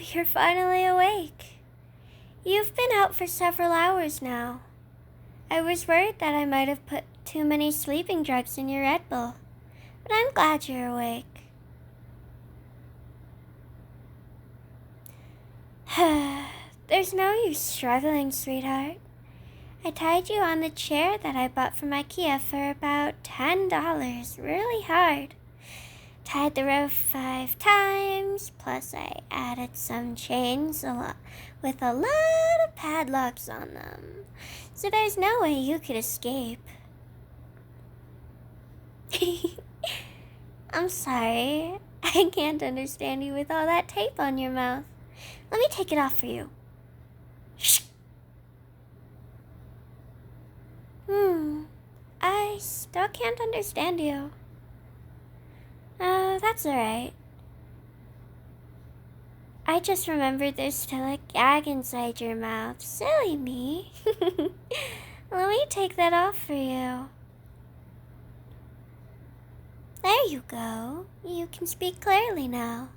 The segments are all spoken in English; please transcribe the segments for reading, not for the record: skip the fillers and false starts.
you're finally awake. You've been out for several hours now. I was worried that I might have put too many sleeping drugs in your Red Bull, but I'm glad you're awake. There's no use struggling, sweetheart. I tied you on the chair that I bought from IKEA for about $10, really hard. Tied the rope 5 times, plus I added some chains with a lot of padlocks on them, so there's no way you could escape. I'm sorry, I can't understand you with all that tape on your mouth. Let me take it off for you. I still can't understand you. Oh, that's alright. I just remembered there's still a gag inside your mouth. Silly me. Let me take that off for you. There you go. You can speak clearly now.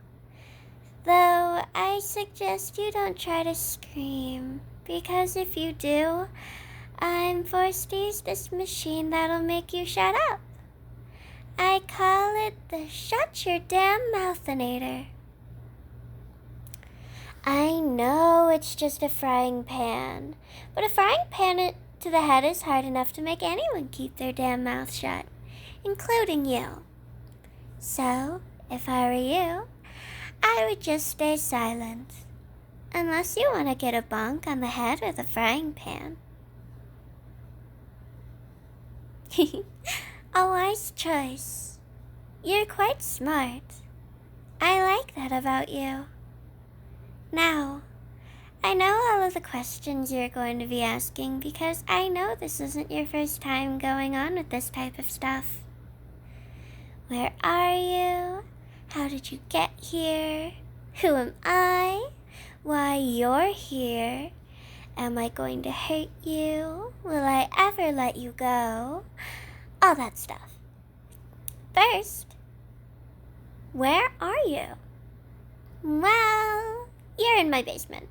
Though, I suggest you don't try to scream, because if you do, I'm forced to use this machine that'll make you shut up. I call it the Shut Your Damn Mouthinator. I know it's just a frying pan, but a frying pan to the head is hard enough to make anyone keep their damn mouth shut, including you. So, if I were you, I would just stay silent, unless you want to get a bonk on the head with a frying pan. A wise choice. You're quite smart. I like that about you. Now, I know all of the questions you're going to be asking because I know this isn't your first time going on with this type of stuff. Where are you? How did you get here? Who am I? Why you're here? Am I going to hurt you? Will I ever let you go? All that stuff. First, where are you? Well, you're in my basement.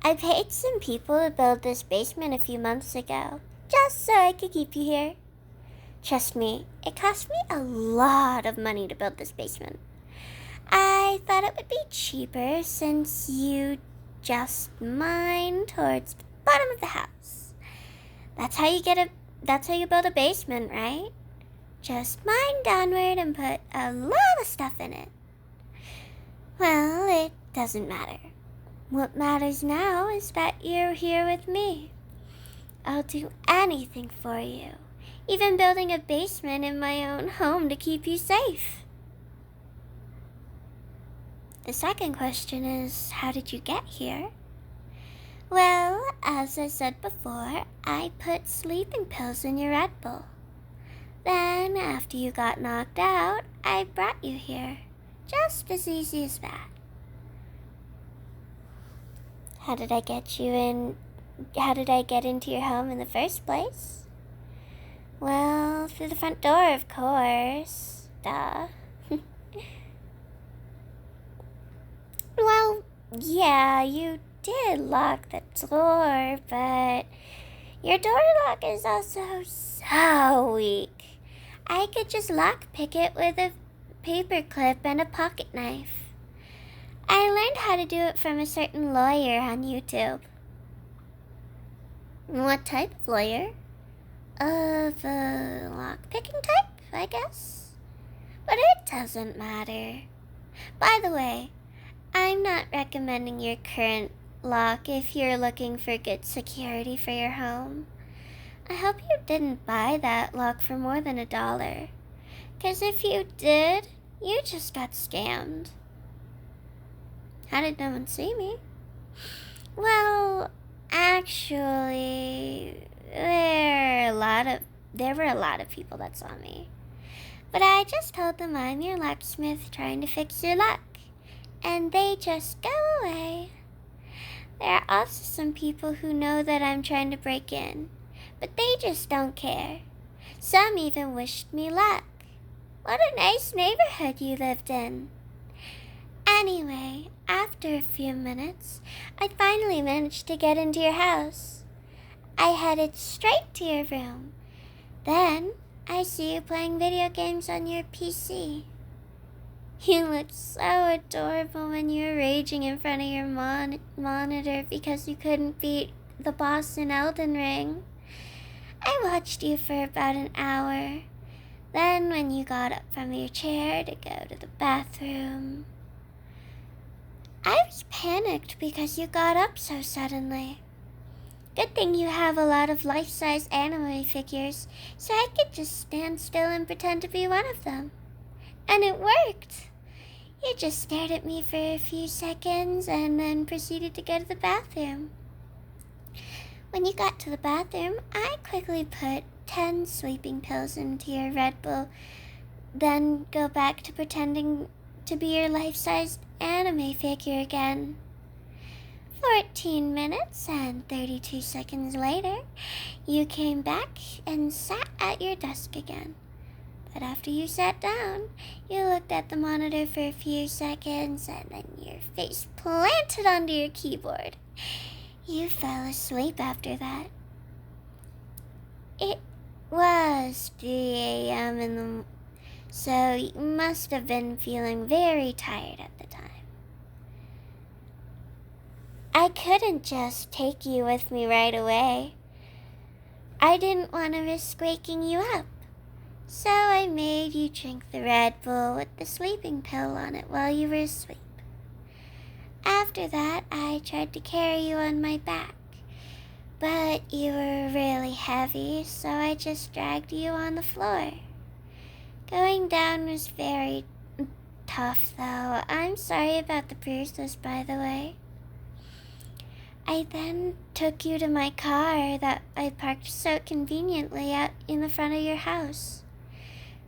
I paid some people to build this basement a few months ago, just so I could keep you here. Trust me, it cost me a lot of money to build this basement. I thought it would be cheaper since you just mine towards the bottom of the house. That's how you build a basement, right? Just mine downward and put a lot of stuff in it. Well, it doesn't matter. What matters now is that you're here with me. I'll do anything for you, even building a basement in my own home to keep you safe. The second question is, how did you get here? Well, as I said before, I put sleeping pills in your Red Bull. Then, after you got knocked out, I brought you here. Just as easy as that. How did I get into your home in the first place? Well, through the front door, of course. Duh. Well, yeah, you did lock the door, but your door lock is also so weak. I could just lockpick it with a paper clip and a pocket knife. I learned how to do it from a certain lawyer on YouTube. What type of lawyer? The lockpicking type, I guess. But it doesn't matter. By the way, I'm not recommending your current lock if you're looking for good security for your home. I hope you didn't buy that lock for more than $1. 'Cause if you did, you just got scammed. How did no one see me? Well, actually, there were a lot of people that saw me. But I just told them I'm your locksmith trying to fix your lock, and they just go away. There are also some people who know that I'm trying to break in, but they just don't care. Some even wished me luck. What a nice neighborhood you lived in. Anyway, after after a few minutes, I finally managed to get into your house. I headed straight to your room. Then, I see you playing video games on your PC. You looked so adorable when you were raging in front of your monitor because you couldn't beat the boss in Elden Ring. I watched you for about an hour. Then when you got up from your chair to go to the bathroom, I was panicked because you got up so suddenly. Good thing you have a lot of life-size anime figures, so I could just stand still and pretend to be one of them. And it worked! You just stared at me for a few seconds and then proceeded to go to the bathroom. When you got to the bathroom, I quickly put 10 sleeping pills into your Red Bull, then go back to pretending to be your life-sized anime figure again. 14 minutes and 32 seconds later, you came back and sat at your desk again. But after you sat down, you looked at the monitor for a few seconds and then your face planted onto your keyboard. You fell asleep after that. It was 3 a.m. So you must have been feeling very tired at the time. I couldn't just take you with me right away. I didn't want to risk waking you up. So I made you drink the Red Bull with the sleeping pill on it while you were asleep. After that, I tried to carry you on my back. But you were really heavy, so I just dragged you on the floor. Going down was very tough, though. I'm sorry about the bruises, by the way. I then took you to my car that I parked so conveniently out in the front of your house.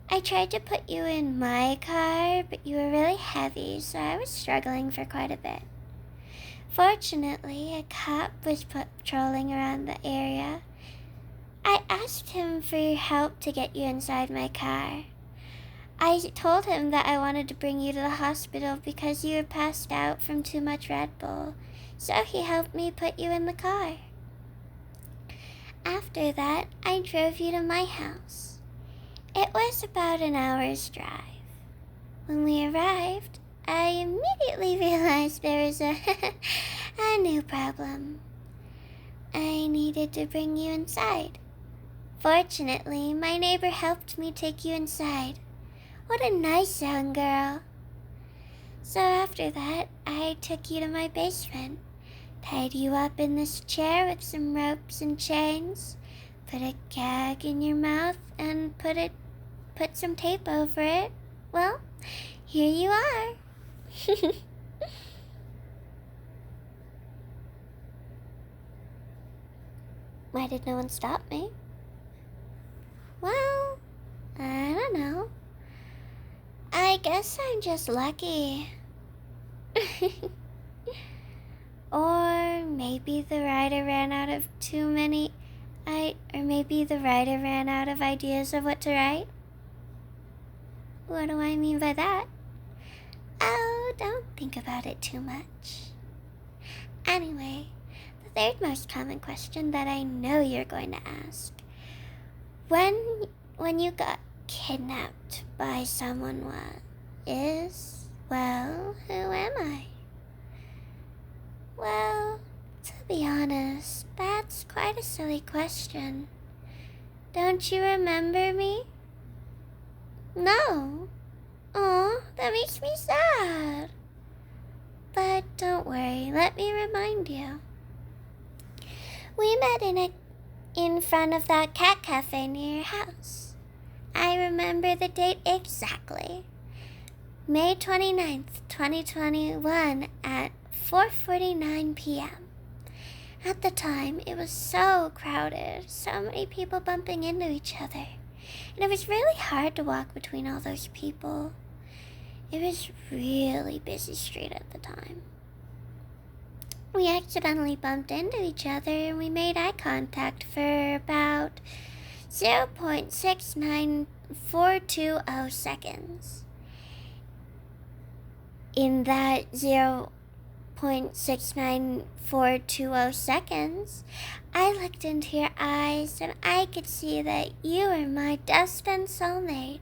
I tried to put you in my car, but you were really heavy, so I was struggling for quite a bit. Fortunately, a cop was patrolling around the area. I asked him for your help to get you inside my car. I told him that I wanted to bring you to the hospital because you were passed out from too much Red Bull, so he helped me put you in the car. After that, I drove you to my house. It was about an hour's drive. When we arrived, I immediately realized there was a new problem. I needed to bring you inside. Fortunately, my neighbor helped me take you inside. What a nice young girl. So after that, I took you to my basement, tied you up in this chair with some ropes and chains, put a gag in your mouth, and put some tape over it. Well, here you are. Why did no one stop me? Well, I don't know. I guess I'm just lucky. Or maybe the writer ran out of ideas of what to write. What do I mean by that? Oh, don't think about it too much. Anyway, the third most common question that I know you're going to ask. When you got kidnapped by someone well, who am I? Well, to be honest, that's quite a silly question. Don't you remember me? No. Aw, that makes me sad. But don't worry, let me remind you. We met in front of that cat cafe near your house. I remember the date exactly. May 29th, 2021 at 4:49 p.m. At the time, it was so crowded, so many people bumping into each other, and it was really hard to walk between all those people. It was really busy street at the time. We accidentally bumped into each other and we made eye contact for about 0.69420 seconds. In that 0.69420 seconds, I looked into your eyes and I could see that you were my destined soulmate.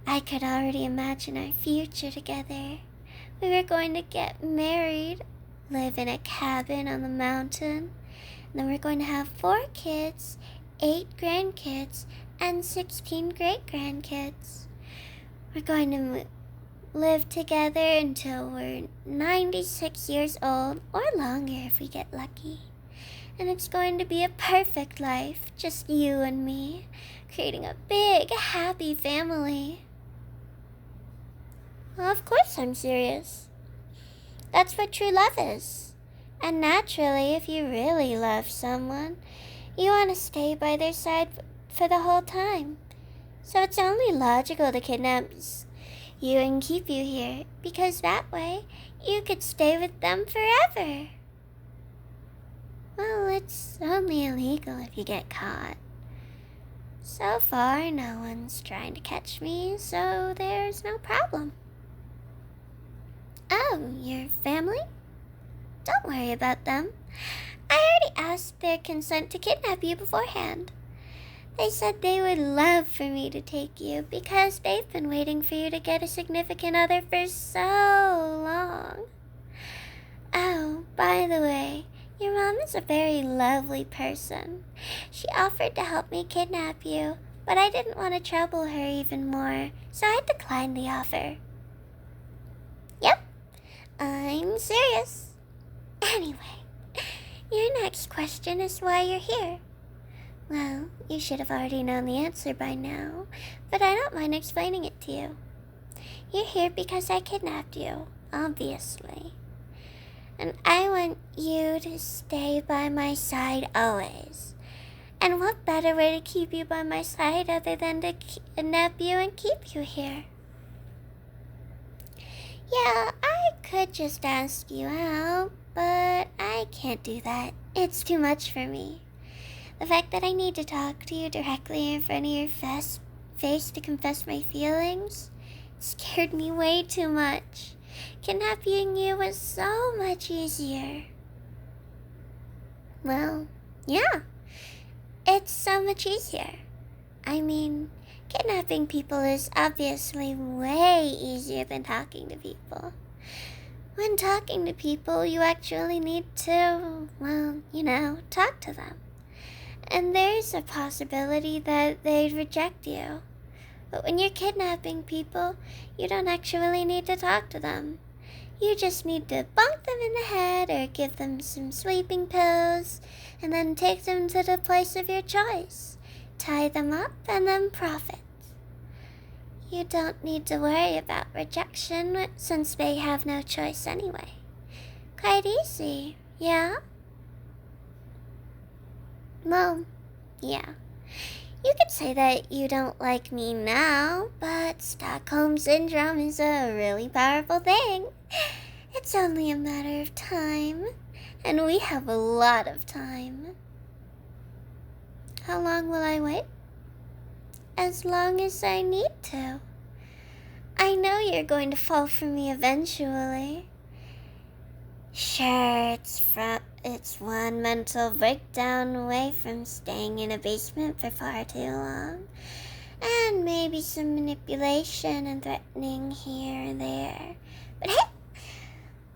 I could already imagine our future together. We were going to get married, live in a cabin on the mountain, and then we're going to have 4 kids, 8 grandkids, and 16 great-grandkids. We're going to live together until we're 96 years old, or longer if we get lucky. And it's going to be a perfect life, just you and me, creating a big, happy family. Well, of course I'm serious. That's what true love is. And naturally, if you really love someone, you want to stay by their side for the whole time. So it's only logical to kidnap you and keep you here, because that way you could stay with them forever. Well, it's only illegal if you get caught. So far, no one's trying to catch me, so there's no problem. Oh, your family? Don't worry about them. I already asked their consent to kidnap you beforehand. They said they would love for me to take you because they've been waiting for you to get a significant other for so long. Oh, by the way, your mom is a very lovely person. She offered to help me kidnap you, but I didn't want to trouble her even more, so I declined the offer. Yep, I'm serious. Anyway, your next question is why you're here. Well, you should have already known the answer by now, but I don't mind explaining it to you. You're here because I kidnapped you, obviously. And I want you to stay by my side always. And what better way to keep you by my side other than to kidnap you and keep you here? Yeah, I could just ask you out, but I can't do that. It's too much for me. The fact that I need to talk to you directly in front of your face to confess my feelings scared me way too much. Kidnapping you was so much easier. Well, yeah, it's so much easier. I mean, kidnapping people is obviously way easier than talking to people. When talking to people, you actually need to, talk to them. And there's a possibility that they'd reject you. But when you're kidnapping people, you don't actually need to talk to them. You just need to bonk them in the head or give them some sleeping pills, and then take them to the place of your choice. Tie them up and then profit. You don't need to worry about rejection since they have no choice anyway. Quite easy, yeah? Well, yeah. You could say that you don't like me now, but Stockholm Syndrome is a really powerful thing. It's only a matter of time, and we have a lot of time. How long will I wait? As long as I need to. I know you're going to fall for me eventually. Sure, it's one mental breakdown away from staying in a basement for far too long. And maybe some manipulation and threatening here and there. But hey,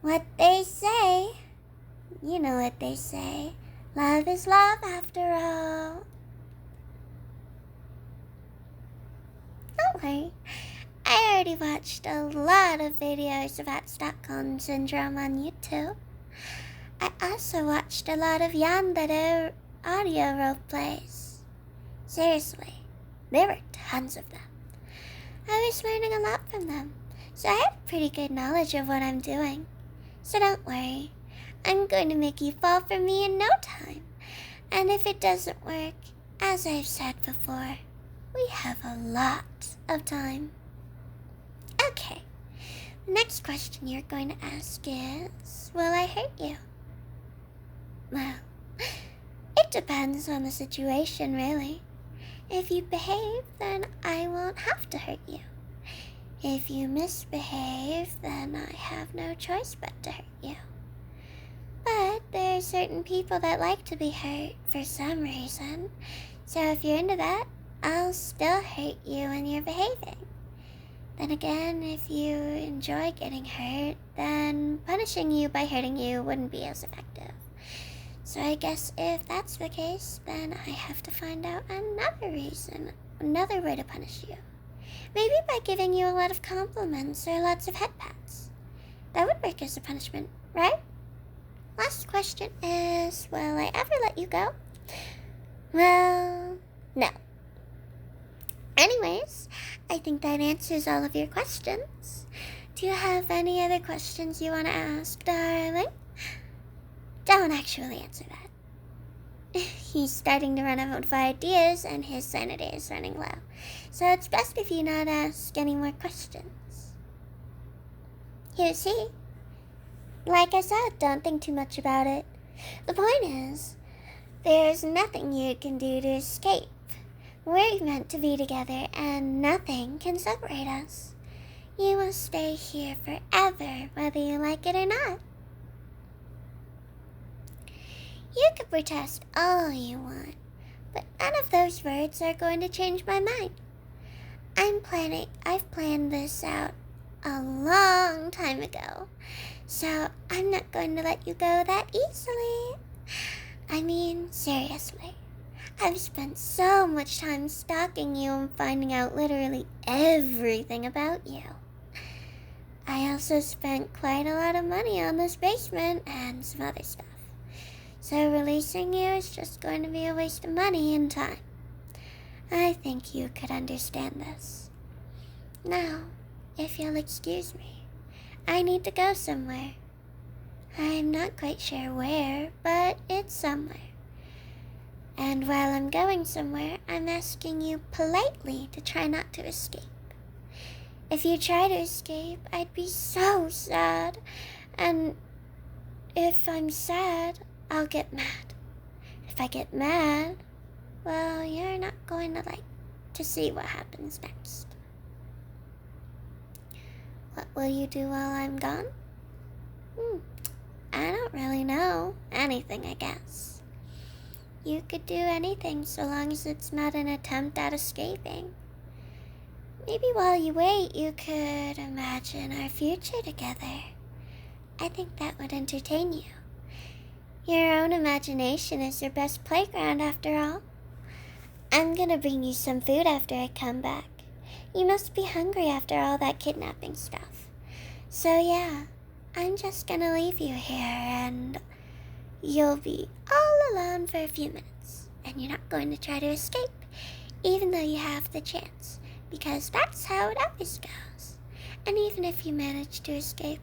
what they say, you know what they say. Love is love after all. Don't worry. I already watched a lot of videos about Stockholm Syndrome on YouTube. I also watched a lot of Yandere audio roleplays. Seriously, there were tons of them. I was learning a lot from them, so I have pretty good knowledge of what I'm doing. So don't worry, I'm going to make you fall for me in no time. And if it doesn't work, as I've said before, we have a lot of time. Okay, the next question you're going to ask is, will I hurt you? Well, it depends on the situation, really. If you behave, then I won't have to hurt you. If you misbehave, then I have no choice but to hurt you. But there are certain people that like to be hurt for some reason. So if you're into that, I'll still hurt you when you're behaving. Then again, if you enjoy getting hurt, then punishing you by hurting you wouldn't be as effective. So I guess if that's the case, then I have to find out another way to punish you. Maybe by giving you a lot of compliments or lots of head pats. That would work as a punishment, right? Last question is, will I ever let you go? Well, no. Anyways, I think that answers all of your questions. Do you have any other questions you want to ask, darling? Don't actually answer that. He's starting to run out of ideas and his sanity is running low. So it's best if you not ask any more questions. Here's he. Like I said, don't think too much about it. The point is, there's nothing you can do to escape. We're meant to be together and nothing can separate us. You will stay here forever, whether you like it or not. You can protest all you want, but none of those words are going to change my mind. I've planned this out a long time ago, so I'm not going to let you go that easily. I mean, seriously. I've spent so much time stalking you and finding out literally everything about you. I also spent quite a lot of money on this basement and some other stuff. So releasing you is just going to be a waste of money and time. I think you could understand this. Now, if you'll excuse me, I need to go somewhere. I'm not quite sure where, but it's somewhere. And while I'm going somewhere, I'm asking you politely to try not to escape. If you try to escape, I'd be so sad. And if I'm sad, I'll get mad. If I get mad, well, you're not going to like to see what happens next. What will you do while I'm gone? I don't really know. Anything, I guess. You could do anything so long as it's not an attempt at escaping. Maybe while you wait, you could imagine our future together. I think that would entertain you. Your own imagination is your best playground, after all. I'm gonna bring you some food after I come back. You must be hungry after all that kidnapping stuff. So yeah, I'm just gonna leave you here and you'll be all alone for a few minutes. And you're not going to try to escape, even though you have the chance, because that's how it always goes. And even if you manage to escape,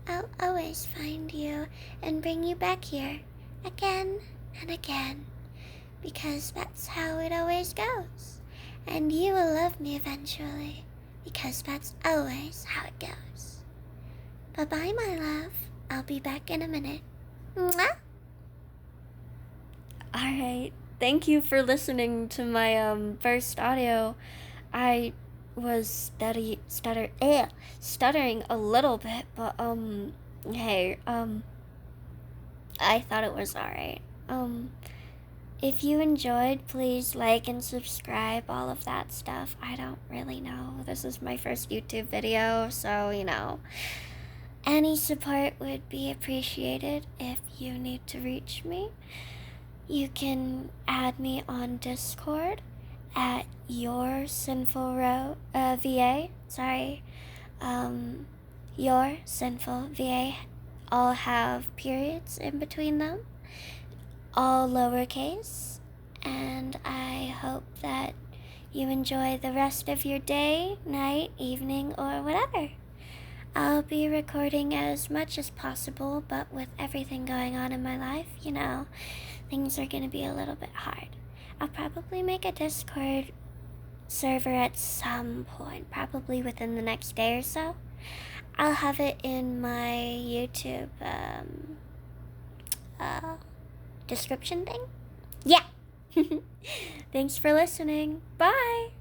I'll always find you and bring you back here again and again, because that's how it always goes. And you will love me eventually, because that's always how it goes. Bye-bye, my love. I'll be back in a minute. Mwah! Alright, thank you for listening to my first audio. I was stuttering a little bit, but hey, I thought it was alright. If you enjoyed, please like and subscribe, all of that stuff. I don't really know. This is my first YouTube video, so, any support would be appreciated. If you need to reach me, you can add me on Discord at Your Sinful VA. Your Sinful VA. All have periods in between them, all lowercase, and I hope that you enjoy the rest of your day, night, evening, or whatever. I'll be recording as much as possible, but with everything going on in my life, things are going to be a little bit hard. I'll probably make a Discord server at some point, probably within the next day or so. I'll have it in my YouTube description thing. Yeah. Thanks for listening. Bye.